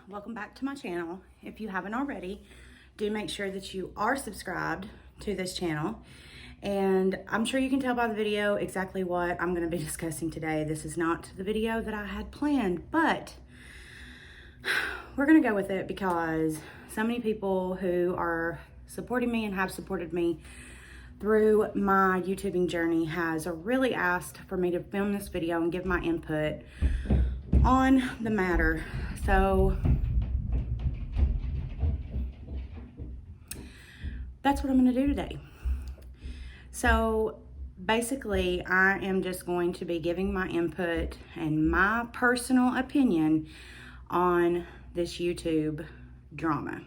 welcome back to my channel. If you haven't already, do make sure that you are subscribed to this channel. And I'm sure you can tell by the video exactly what I'm going to be discussing today. This is not the video that I had planned, but we're going to go with it because so many people who are supporting me and have supported me through my YouTubing journey has really asked for me to film this video and give my input on the matter. So that's what I'm going to do today. So basically, I am just going to be giving my input and my personal opinion on this YouTube drama.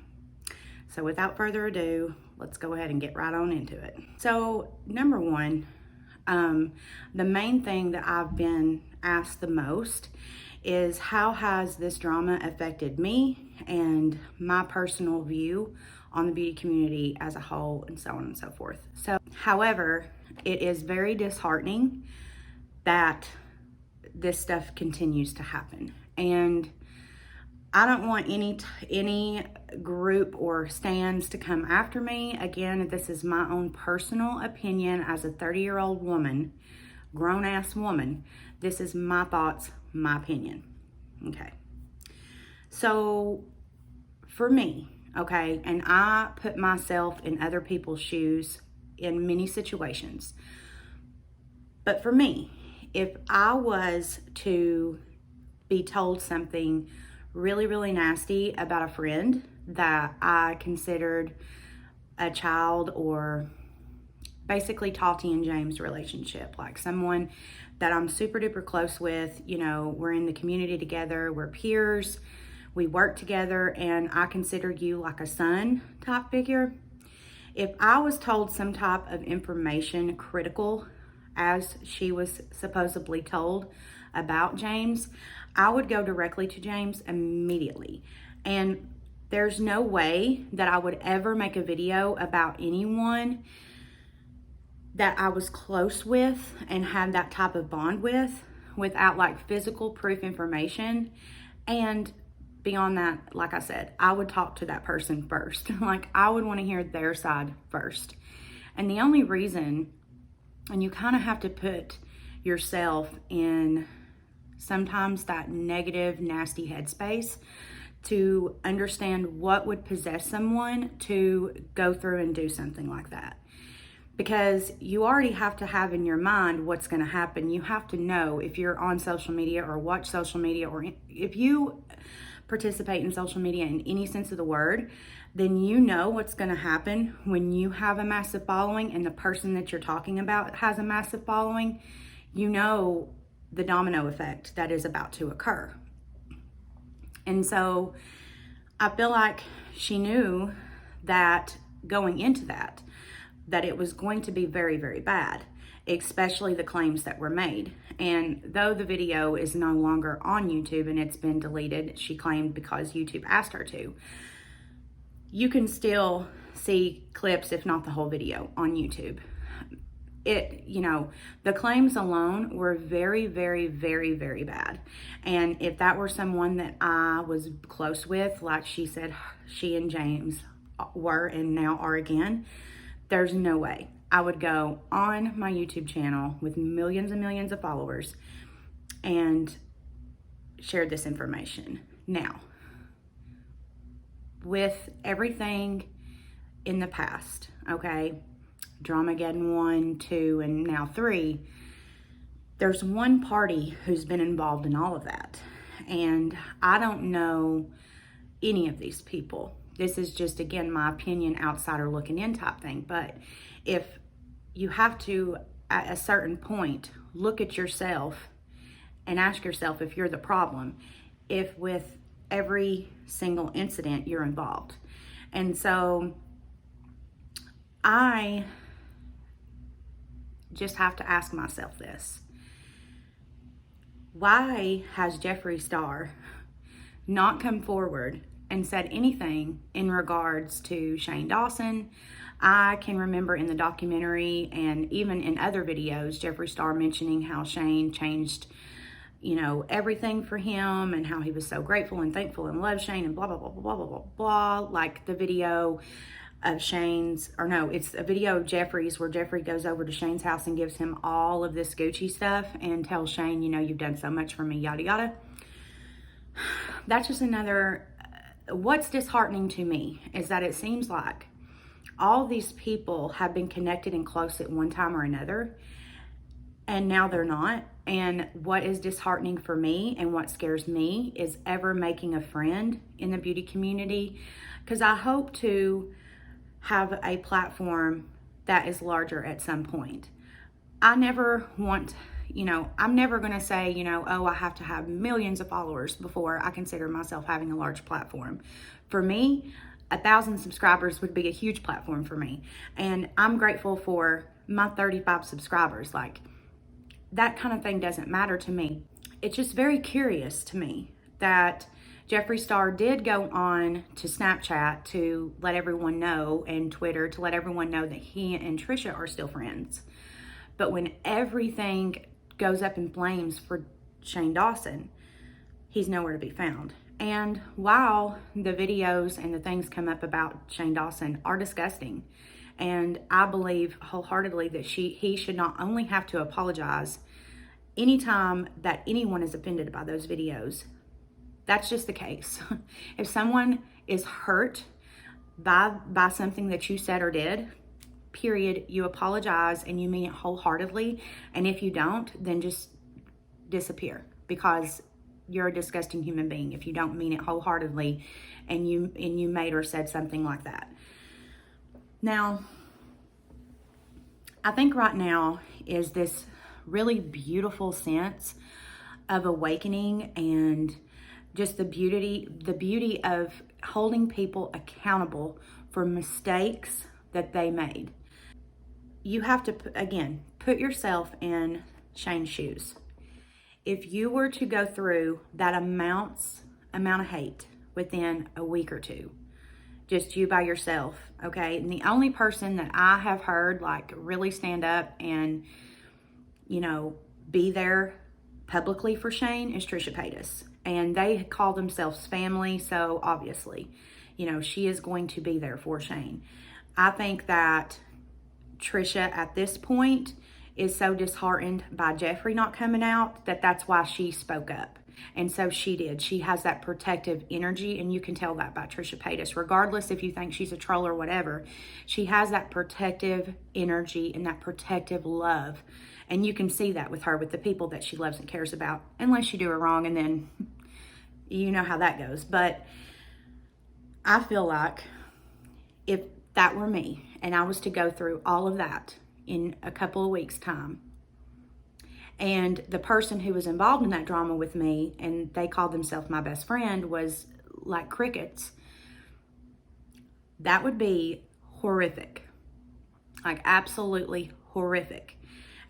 So without further ado, let's go ahead and get right on into it. So number one, the main thing that I've been asked the most is how has this drama affected me and my personal view on the beauty community as a whole, and so on and so forth. So, however, it is very disheartening that this stuff continues to happen. And I don't want any group or stands to come after me. Again, this is my own personal opinion as a 30-year-old woman, grown-ass woman. This is my thoughts, my opinion. Okay. So, for me, okay, and I put myself in other people's shoes in many situations. But for me, if I was to be told something really, really nasty about a friend that I considered a child, or basically Tati and James relationship, like someone that I'm super duper close with, you know, we're in the community together, we're peers, we work together, and I consider you like a son type figure. If I was told some type of information critical, as she was supposedly told about James, I would go directly to James immediately. And there's no way that I would ever make a video about anyone that I was close with and had that type of bond with without like physical proof information. And beyond that, like I said, I would talk to that person first. Like I would want to hear their side first. And the only reason, and you kind of have to put yourself in sometimes that negative, nasty headspace to understand what would possess someone to go through and do something like that. Because you already have to have in your mind what's going to happen. You have to know if you're on social media or watch social media, or if you participate in social media in any sense of the word, then you know what's going to happen when you have a massive following and the person that you're talking about has a massive following. You know the domino effect that is about to occur. And so I feel like she knew that going into that it was going to be very, very bad, especially the claims that were made. And though the video is no longer on YouTube and it's been deleted, she claimed because YouTube asked her to, you can still see clips, if not the whole video, on YouTube. The claims alone were very, very, very, very bad. And if that were someone that I was close with, like she said, she and James were and now are again, there's no way I would go on my YouTube channel with millions and millions of followers and share this information. Now, with everything in the past, okay, Dramageddon 1, 2, and now 3, there's one party who's been involved in all of that. And I don't know any of these people. This is just, again, my opinion, outsider looking in type thing. But if you have to, at a certain point, look at yourself and ask yourself if you're the problem, if with every single incident you're involved. And so I just have to ask myself this. Why has Jeffree Star not come forward and said anything in regards to Shane Dawson? I can remember in the documentary and even in other videos, Jeffree Star mentioning how Shane changed you know, everything for him and how he was so grateful and thankful and loved Shane and blah, blah, blah, blah, blah, blah, blah. Like the video of Shane's, or no, it's a video of Jeffrey's where Jeffrey goes over to Shane's house and gives him all of this Gucci stuff and tells Shane, you know, you've done so much for me, yada, yada. That's just another, what's disheartening to me is that it seems like all these people have been connected and close at one time or another, and now they're not. And what is disheartening for me and what scares me is ever making a friend in the beauty community, because I hope to have a platform that is larger at some point. I never want, you know, I'm never going to say, you know, oh, I have to have millions of followers before I consider myself having a large platform. For me, 1,000 subscribers would be a huge platform for me. And I'm grateful for my 35 subscribers. Like, that kind of thing doesn't matter to me. It's just very curious to me that Jeffree Star did go on to Snapchat to let everyone know, and Twitter to let everyone know that he and Trisha are still friends. But when everything goes up in flames for Shane Dawson, he's nowhere to be found. And while the videos and the things come up about Shane Dawson are disgusting, and I believe wholeheartedly that he should not only have to apologize anytime that anyone is offended by those videos. That's just the case. If someone is hurt by something that you said or did, period, you apologize and you mean it wholeheartedly. And if you don't, then just disappear, because you're a disgusting human being if you don't mean it wholeheartedly and you made or said something like that. Now, I think right now is this really beautiful sense of awakening and just the beauty of holding people accountable for mistakes that they made. You have to, again, put yourself in Shane's shoes. If you were to go through that amount of hate within a week or two, just you by yourself, okay? And the only person that I have heard like really stand up and, you know, be there publicly for Shane is Trisha Paytas. And they call themselves family, so obviously, you know, she is going to be there for Shane. I think that Trisha at this point is so disheartened by Jeffree not coming out that's why she spoke up. And so she did. She has that protective energy, and you can tell that by Trisha Paytas. Regardless if you think she's a troll or whatever, she has that protective energy and that protective love. And you can see that with her, with the people that she loves and cares about, unless you do her wrong, and then you know how that goes. But I feel like if that were me and I was to go through all of that in a couple of weeks' time, and the person who was involved in that drama with me, and they called themselves my best friend, was like crickets, that would be horrific. Like absolutely horrific.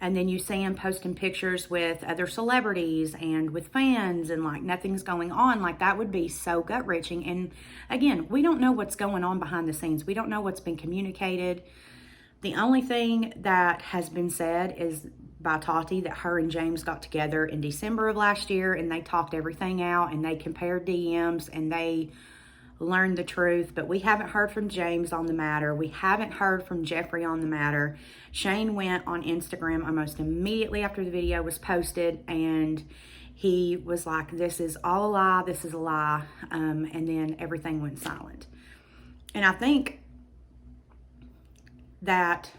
And then you see him posting pictures with other celebrities and with fans, and like nothing's going on. Like that would be so gut-wrenching. And again, we don't know what's going on behind the scenes. We don't know what's been communicated. The only thing that has been said is by Tati that her and James got together in December of last year, and they talked everything out, and they compared DMs, and they learned the truth. But we haven't heard from James on the matter. We haven't heard from Jeffree on the matter. Shane went on Instagram almost immediately after the video was posted, and he was like, this is all a lie, this is a lie, and then everything went silent. And I think that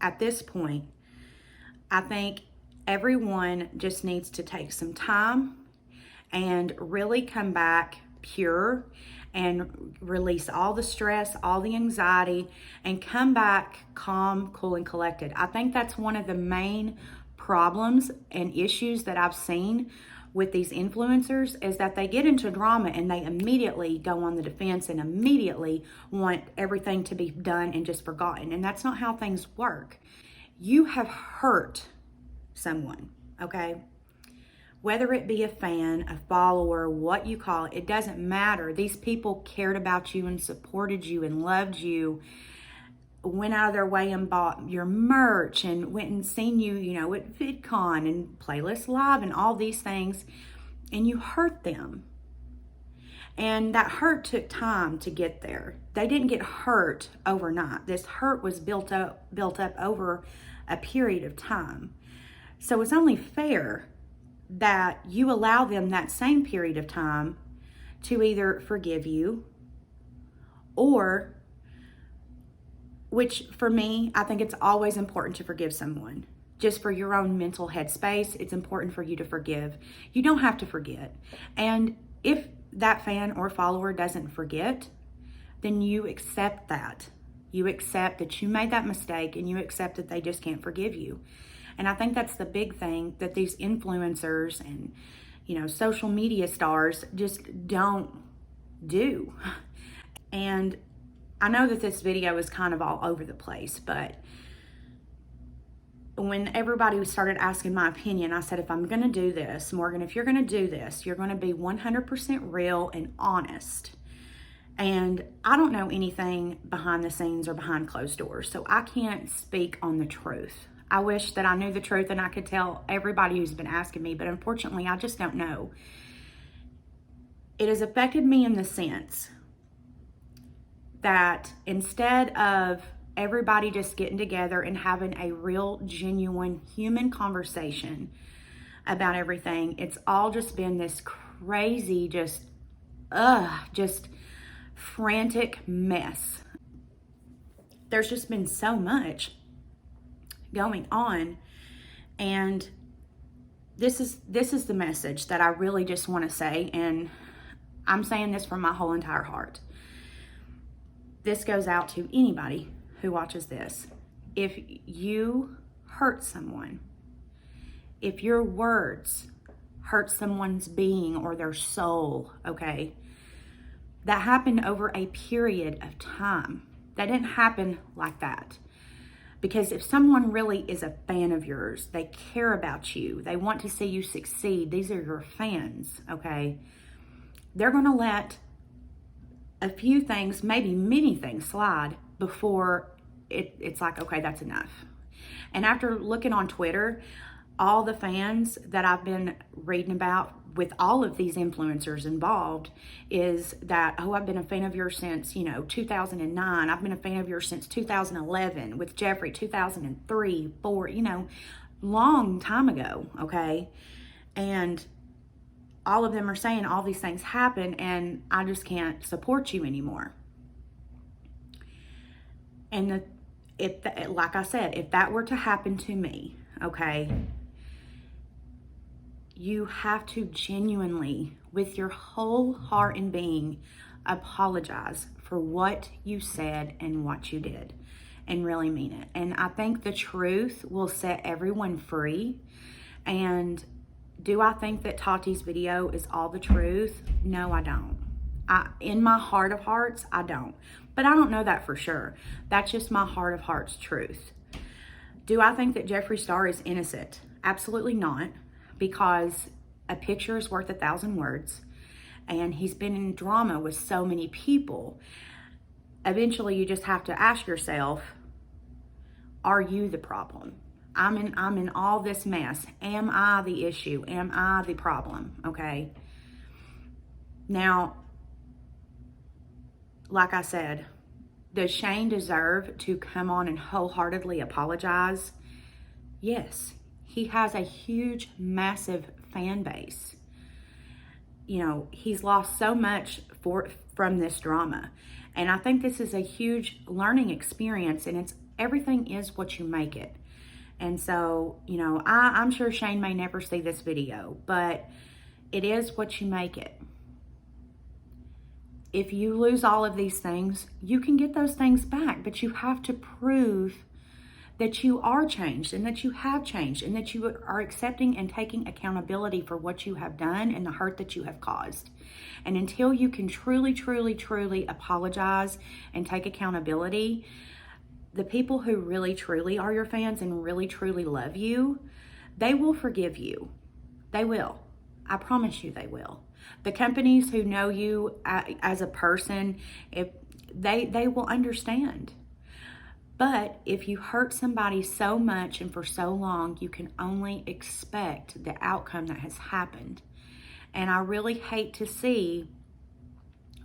at this point, I think everyone just needs to take some time and really come back pure and release all the stress, all the anxiety, and come back calm, cool, and collected. I think that's one of the main problems and issues that I've seen with these influencers, is that they get into drama and they immediately go on the defense and immediately want everything to be done and just forgotten. And that's not how things work. You have hurt someone, okay? Whether it be a fan, a follower, what you call it, it doesn't matter. These people cared about you and supported you and loved you went out of their way and bought your merch and went and seen you, you know, at VidCon and Playlist Live and all these things, and you hurt them. And that hurt took time to get there. They didn't get hurt overnight. This hurt was built up over a period of time. So it's only fair that you allow them that same period of time to either forgive you or, which for me, I think it's always important to forgive someone. Just for your own mental headspace, it's important for you to forgive. You don't have to forget. And if that fan or follower doesn't forget, then you accept that. You accept that you made that mistake, and you accept that they just can't forgive you. And I think that's the big thing that these influencers and, you know, social media stars just don't do. And I know that this video is kind of all over the place, but when everybody started asking my opinion, I said, if I'm going to do this, Morgan, if you're going to do this, you're going to be 100% real and honest. And I don't know anything behind the scenes or behind closed doors, so I can't speak on the truth. I wish that I knew the truth and I could tell everybody who's been asking me, but unfortunately, I just don't know. It has affected me in the sense that instead of everybody just getting together and having a real, genuine human conversation about everything, it's all just been this crazy, just frantic mess. There's just been so much going on, and this is the message that I really just want to say, and I'm saying this from my whole entire heart. This goes out to anybody who watches this. If you hurt someone, if your words hurt someone's being or their soul, okay, that happened over a period of time. That didn't happen like that. Because if someone really is a fan of yours, they care about you, they want to see you succeed, these are your fans, okay, they're going to let a few things, maybe many things, slide before it's like, okay, that's enough. And after looking on Twitter, all the fans that I've been reading about with all of these influencers involved is that, oh, I've been a fan of yours since, 2009. I've been a fan of yours since 2011 with Jeffrey, 2003, 4, long time ago, okay? And all of them are saying all these things happen and I just can't support you anymore. And like I said, if that were to happen to me, okay, you have to genuinely, with your whole heart and being, apologize for what you said and what you did, and really mean it. And I think the truth will set everyone free. And do I think that Tati's video is all the truth? No, I don't. In my heart of hearts, I don't. But I don't know that for sure. That's just my heart of hearts truth. Do I think that Jeffree Star is innocent? Absolutely not, because a picture is worth 1,000 words, and he's been in drama with so many people. Eventually, you just have to ask yourself, are you the problem? I'm in all this mess. Am I the issue? Am I the problem? Okay. Now, like I said, does Shane deserve to come on and wholeheartedly apologize? Yes. He has a huge, massive fan base. He's lost so much from this drama. And I think this is a huge learning experience, and everything is what you make it. And so, I'm sure Shane may never see this video, but it is what you make it. If you lose all of these things, you can get those things back, but you have to prove that you are changed and that you have changed and that you are accepting and taking accountability for what you have done and the hurt that you have caused. And until you can truly, truly, truly apologize and take accountability, the people who really, truly are your fans and really, truly love you, they will forgive you. They will. I promise you they will. The companies who know you as a person, if they will understand. But if you hurt somebody so much and for so long, you can only expect the outcome that has happened. And I really hate to see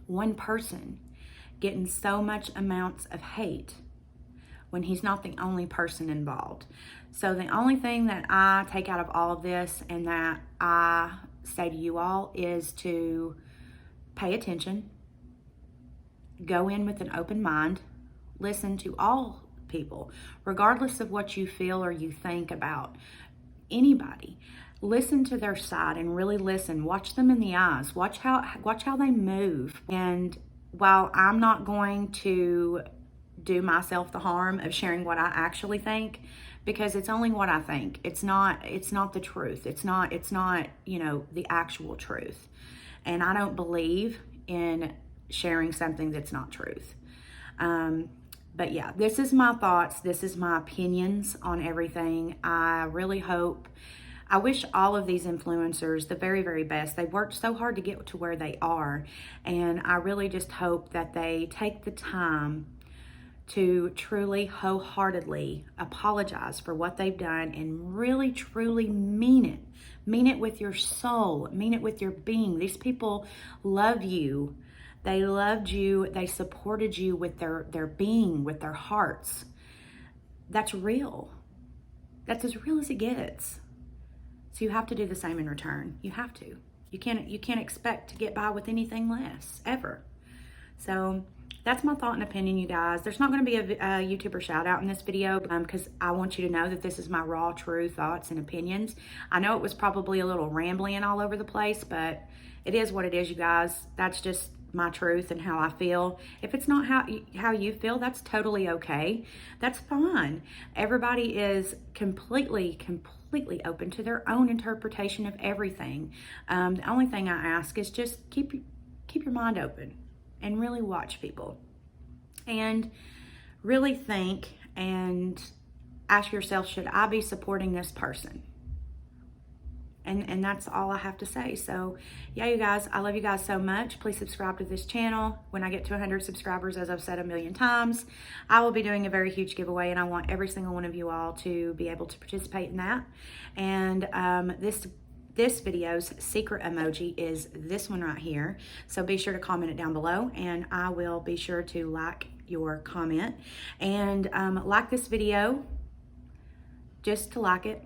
one person getting so much amounts of hate when he's not the only person involved. So the only thing that I take out of all of this and that I say to you all is to pay attention, go in with an open mind, listen to all people, regardless of what you feel or you think about anybody. Listen to their side and really listen. Watch them in the eyes. Watch how they move. And while I'm not going to do myself the harm of sharing what I actually think, because it's only what I think. It's not the truth. It's not, the actual truth. And I don't believe in sharing something that's not truth. But yeah, this is my thoughts. This is my opinions on everything. I wish all of these influencers the very, very best. They worked so hard to get to where they are. And I really just hope that they take the time to truly, wholeheartedly apologize for what they've done and really, truly mean it. Mean it with your soul. Mean it with your being. These people love you. They loved you. They supported you with their being, with their hearts. That's real. That's as real as it gets. So you have to do the same in return. You have to. You can't expect to get by with anything less, ever. So that's my thought and opinion, you guys. There's not going to be a YouTuber shout out in this video because I want you to know that this is my raw, true thoughts and opinions. I know it was probably a little rambling all over the place, but it is what it is, you guys. That's just my truth and how I feel. If it's not how you feel, that's totally okay. That's fine. Everybody is completely open to their own interpretation of everything. The only thing I ask is just keep your mind open and really watch people and really think and ask yourself, should I be supporting this person? And that's all I have to say. So yeah, you guys, I love you guys so much. Please subscribe to this channel. When I get to 100 subscribers, as I've said a million times, I will be doing a very huge giveaway, and I want every single one of you all to be able to participate in that. And this video's secret emoji is this one right here. So be sure to comment it down below, and I will be sure to like your comment. And like this video, just to like it.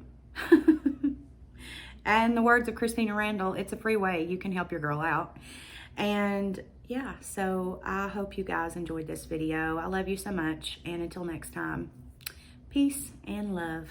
And the words of Christina Randall, it's a free way you can help your girl out. And yeah, so I hope you guys enjoyed this video. I love you so much. And until next time, peace and love.